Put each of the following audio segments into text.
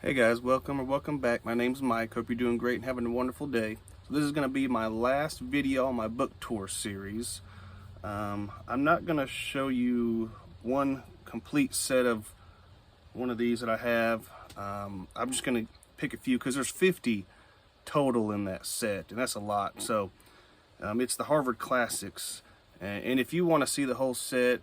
Hey guys, welcome back. My name's Mike. Hope you're doing great and having a wonderful day. So this is going to be my last video on my book tour series. I'm not going to show you one complete set of one of these that I have. I'm just going to pick a few because there's 50 total in that set, and that's a lot. So it's the Harvard Classics, and if you want to see the whole set,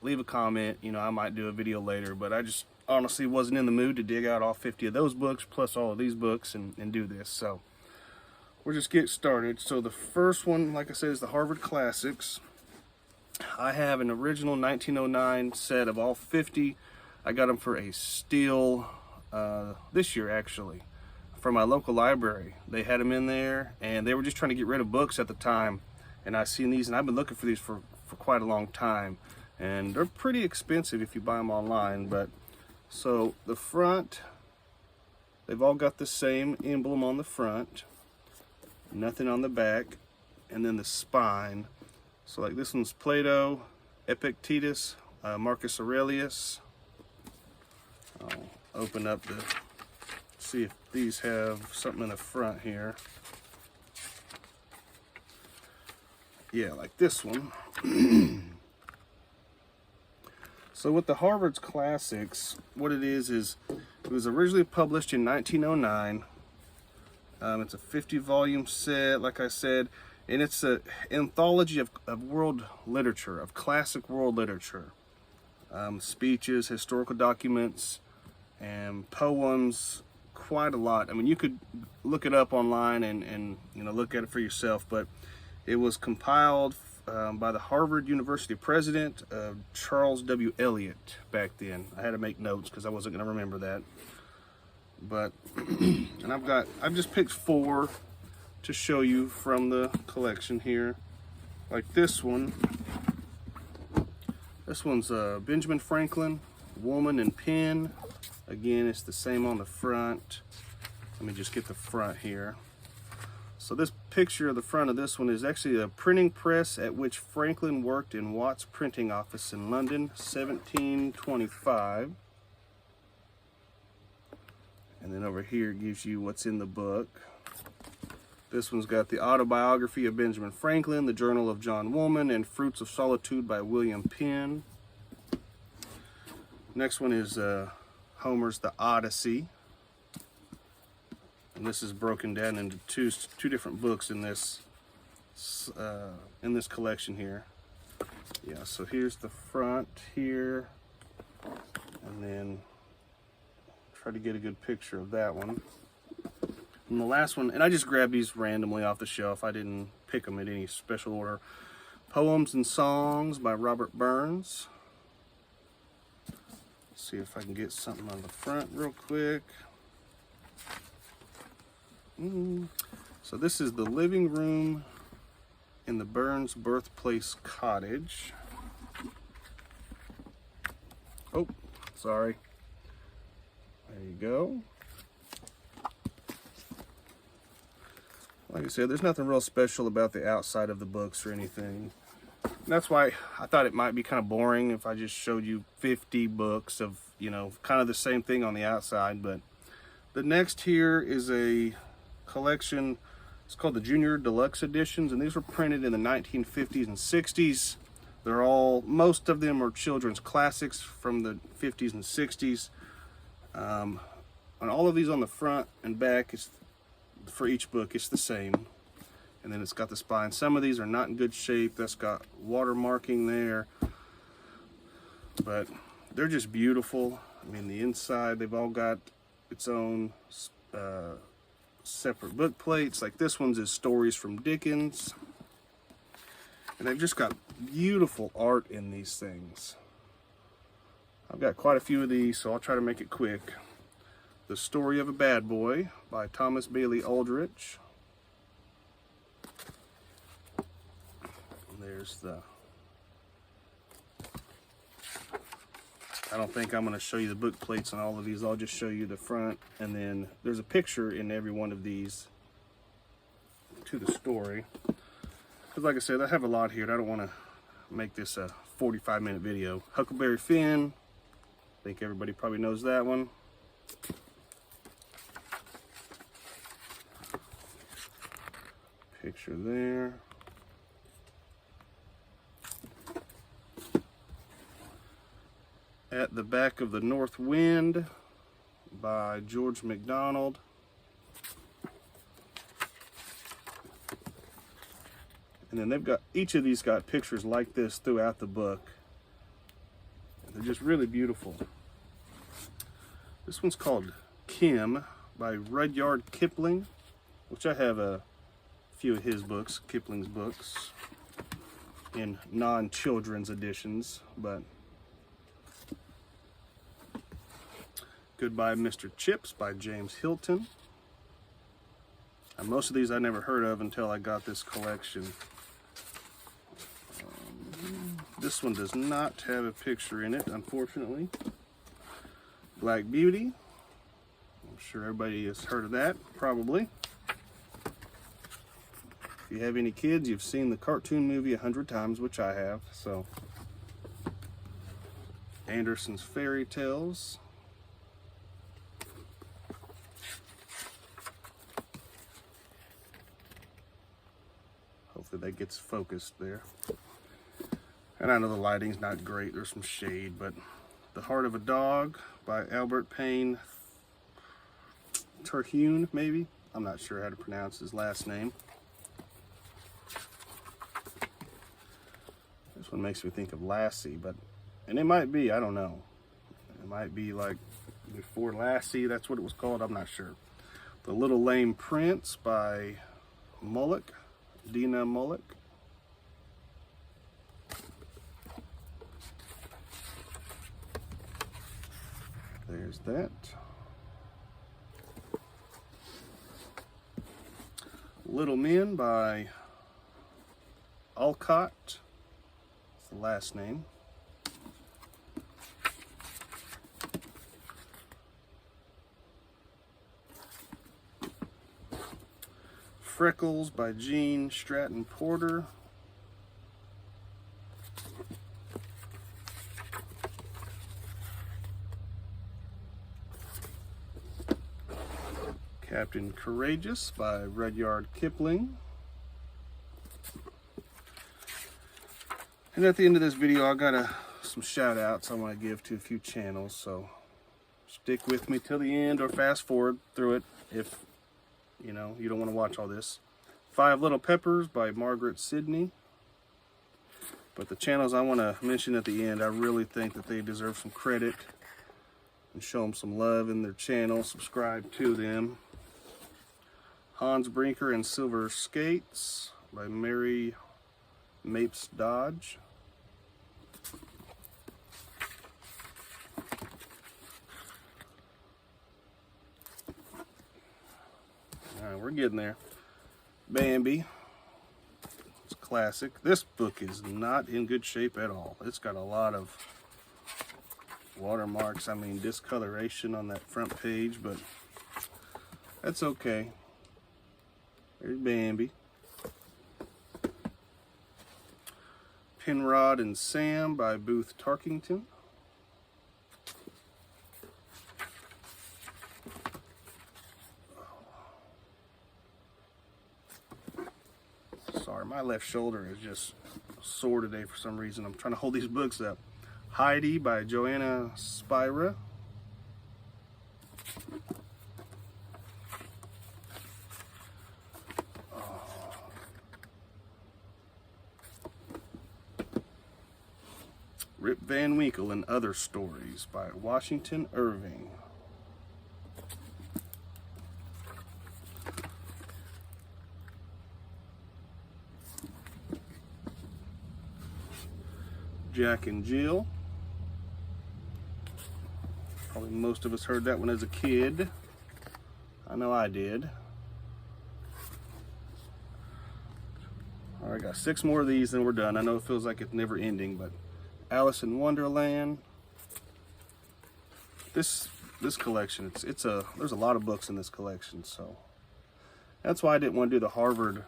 leave a comment. I might do a video later, but I just honestly wasn't in the mood to dig out all 50 of those books plus all of these books and do this. So we'll just get started. So the first one, like I said, is the Harvard Classics. I have an original 1909 set of all 50. I got them for a steal this year, actually, from my local library. They had them in there, and they were just trying to get rid of books at the time. And I seen these, and I've been looking for these for quite a long time. And they're pretty expensive if you buy them online. But so the front, they've all got the same emblem on the front, nothing on the back, and then the spine. So like this one's Plato, Epictetus, Marcus Aurelius. I'll open up to see if these have something in the front here. Yeah, like this one. So with the Harvard's Classics, what it is it was originally published in 1909. It's a 50-volume set, like I said, and it's an anthology of world literature, of classic world literature. Speeches, historical documents, and poems, quite a lot. I mean, you could look it up online and look at it for yourself, but it was compiled by the Harvard University president, Charles W. Eliot, back then. I had to make notes because I wasn't going to remember that. But, and I've just picked 4 to show you from the collection here. Like this one. This one's Benjamin Franklin, Woman and Pen. Again, it's the same on the front. Let me just get the front here. So this picture of the front of this one is actually a printing press at which Franklin worked in Watt's printing office in London, 1725. And then over here it gives you what's in the book. This one's got the autobiography of Benjamin Franklin, the Journal of John Woolman, and Fruits of Solitude by William Penn. Next one is Homer's The Odyssey. And this is broken down into two different books in this collection here. Yeah, so here's the front here, and then try to get a good picture of that one. And the last one, and I just grabbed these randomly off the shelf. I didn't pick them in any special order. Poems and Songs by Robert Burns. Let's see if I can get something on the front real quick. So this is the living room in the Burns birthplace cottage. Oh, sorry. There you go. Like I said, there's nothing real special about the outside of the books or anything. And that's why I thought it might be kind of boring if I just showed you 50 books of, kind of the same thing on the outside. But the next here is a collection. It's called the Junior Deluxe Editions, and these were printed in the 1950s and 60s. Most of them are children's classics from the 50s and 60s. And all of these on the front and back, for each book, it's the same. And then it's got the spine. Some of these are not in good shape. That's got watermarking there. But they're just beautiful. I mean, the inside, they've all got its own separate book plates. Like this one's is Stories from Dickens, and they've just got beautiful art in these things. I've got quite a few of these, so I'll try to make it quick. The Story of a Bad Boy by Thomas Bailey Aldrich. And there's I don't think I'm going to show you the book plates on all of these. I'll just show you the front, and then there's a picture in every one of these to the story. Because like I said, I have a lot here, and I don't want to make this a 45-minute video. Huckleberry Finn. I think everybody probably knows that one. Picture there. At the Back of the North Wind by George MacDonald. And then they've got, each of these got pictures like this throughout the book. They're just really beautiful. This one's called Kim by Rudyard Kipling, which I have a few of his books, Kipling's books, in non-children's editions, but Goodbye Mr. Chips by James Hilton. And most of these I never heard of until I got this collection. This one does not have a picture in it, unfortunately. Black Beauty. I'm sure everybody has heard of that, probably. If you have any kids, you've seen the cartoon movie 100 times, which I have, so. Anderson's Fairy Tales. Hopefully that gets focused there. And I know the lighting's not great, there's some shade, but The Heart of a Dog by Albert Payne Terhune, maybe? I'm not sure how to pronounce his last name. This one makes me think of Lassie, and it might be, I don't know. It might be like before Lassie, that's what it was called, I'm not sure. The Little Lame Prince by Mullock, Dina Mullock. There's that. Little Men by Alcott. That's the last name. Freckles by Jean Stratton Porter. Captain Courageous by Rudyard Kipling. And at the end of this video, I got some shout outs I want to give to a few channels, so stick with me till the end or fast forward through it if you know you don't want to watch all this. Five Little Peppers by Margaret Sidney. But the channels I want to mention at the end, I really think that they deserve some credit and show them some love in their channel. Subscribe to them. Hans Brinker and Silver Skates by Mary Mapes Dodge. All right, we're getting there. Bambi. It's classic. This book is not in good shape at all. It's got a lot of watermarks, I mean discoloration on that front page, but that's okay. There's Bambi. Penrod and Sam by Booth Tarkington. Sorry, my left shoulder is just sore today for some reason. I'm trying to hold these books up. Heidi by Joanna Spira. Rip Van Winkle and Other Stories by Washington Irving. Jack and Jill. Probably most of us heard that one as a kid. I know I did. All right, got 6 more of these and we're done. I know it feels like it's never ending, but Alice in Wonderland. This collection, there's a lot of books in this collection, so that's why I didn't want to do the Harvard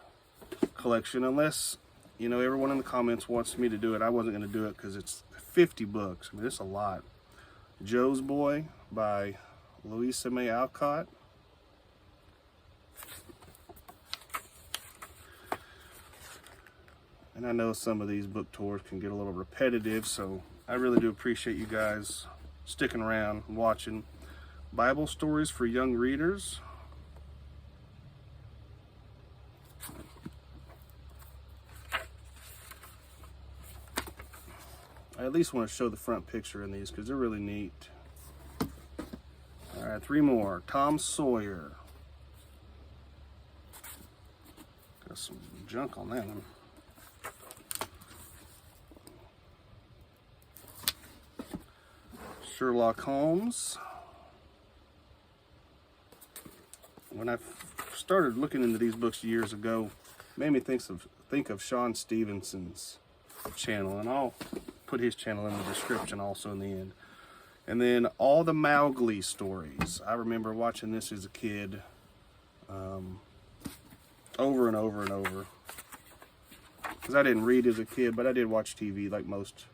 collection unless, you know, everyone in the comments wants me to do it. I wasn't going to do it because it's 50 books. I mean, it's a lot. Joe's Boy by Louisa May Alcott. And I know some of these book tours can get a little repetitive, so I really do appreciate you guys sticking around and watching. Bible stories for young readers. I at least want to show the front picture in these because they're really neat. All right, 3 more. Tom Sawyer. Got some junk on that one. Sherlock Holmes. When I started looking into these books years ago, it made me think of Sean Stevenson's channel, and I'll put his channel in the description also in the end. And then all the Mowgli stories. I remember watching this as a kid, over and over and over. Because I didn't read as a kid, but I did watch TV like most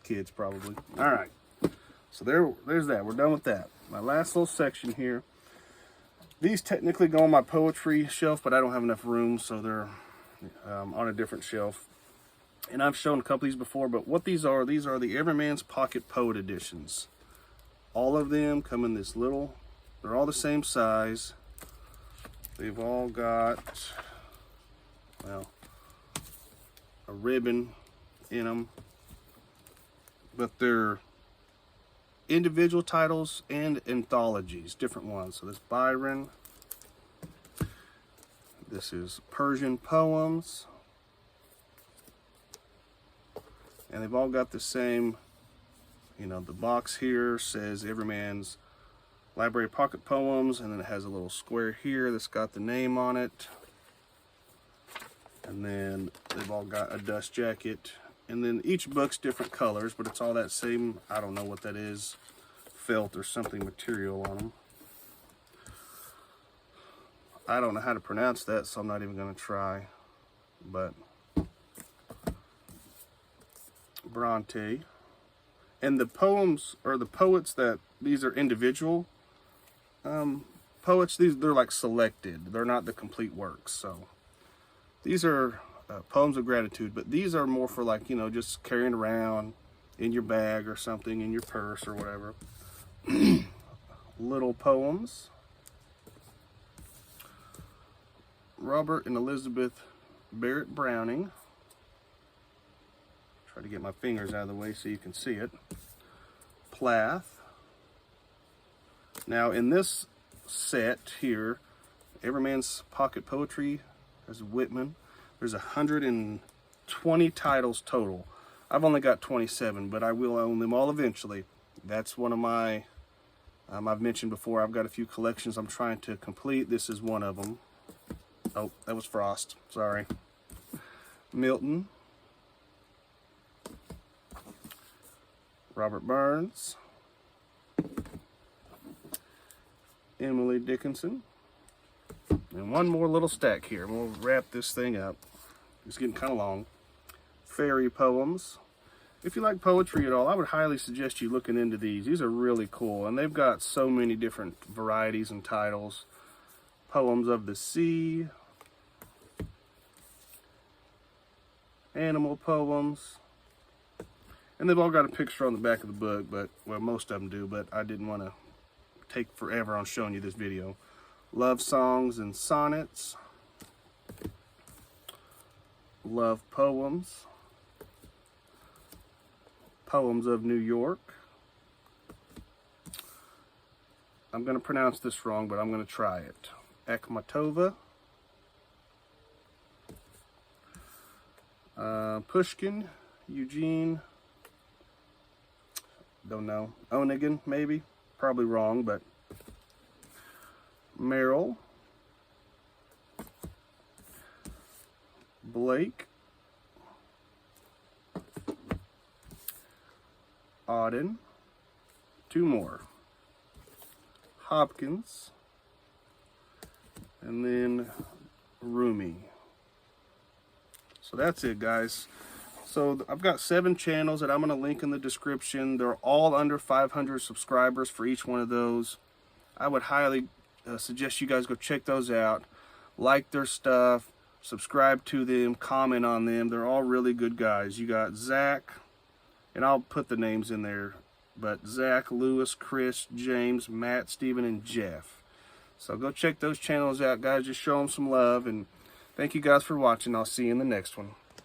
kids probably. All right, so there's that. We're done with that. My last little section here. These technically go on my poetry shelf, but I don't have enough room, so they're on a different shelf. And I've shown a couple of these before, but what these are the Everyman's Pocket Poet Editions. All of them come in this little, they're all the same size. They've all got, well, a ribbon in them, but they're individual titles and anthologies, different ones. So this Byron, this is Persian poems, and they've all got the same, you know, the box here says Everyman's Library Pocket Poems, and then it has a little square here that's got the name on it, and then they've all got a dust jacket. And then each book's different colors, but it's all that same, I don't know what that is, felt or something material on them. I don't know how to pronounce that, so I'm not even going to try. But Bronte. And the poems, or the poets that, these are individual poets, they're like selected. They're not the complete works. So these are poems of gratitude, but these are more for, like, you know, just carrying around in your bag or something, in your purse or whatever. Little poems. Robert and Elizabeth Barrett Browning. Try to get my fingers out of the way so you can see it. Plath. Now in this set here, Everyman's Pocket Poetry, there's Whitman. There's 120 titles total. I've only got 27, but I will own them all eventually. That's one of my, I've mentioned before, I've got a few collections I'm trying to complete. This is one of them. Oh, that was Frost, sorry. Milton. Robert Burns. Emily Dickinson. And one more little stack here. We'll wrap this thing up. It's getting kind of long. Fairy poems. If you like poetry at all, I would highly suggest you looking into these. These are really cool, and they've got so many different varieties and titles. Poems of the Sea. Animal poems. And they've all got a picture on the back of the book, but, well, most of them do, but I didn't want to take forever on showing you this video. Love songs and sonnets. Love poems. Poems of New York. I'm going to pronounce this wrong, but I'm going to try it. Akhmatova. Pushkin. Eugene. Don't know. Onegin, maybe. Probably wrong, but Merrill. Blake. Auden. 2 more. Hopkins. And then Rumi. So that's it, guys. So I've got 7 channels that I'm going to link in the description. They're all under 500 subscribers for each one of those. I would highly suggest you guys go check those out. Like their stuff. subscribe to them, comment on them. They're all really good guys. You got Zach, and I'll put the names in there, but Zach, Lewis, Chris, James, Matt, Steven, and Jeff. So go check those channels out, guys. Just show them some love, and thank you guys for watching. I'll see you in the next one.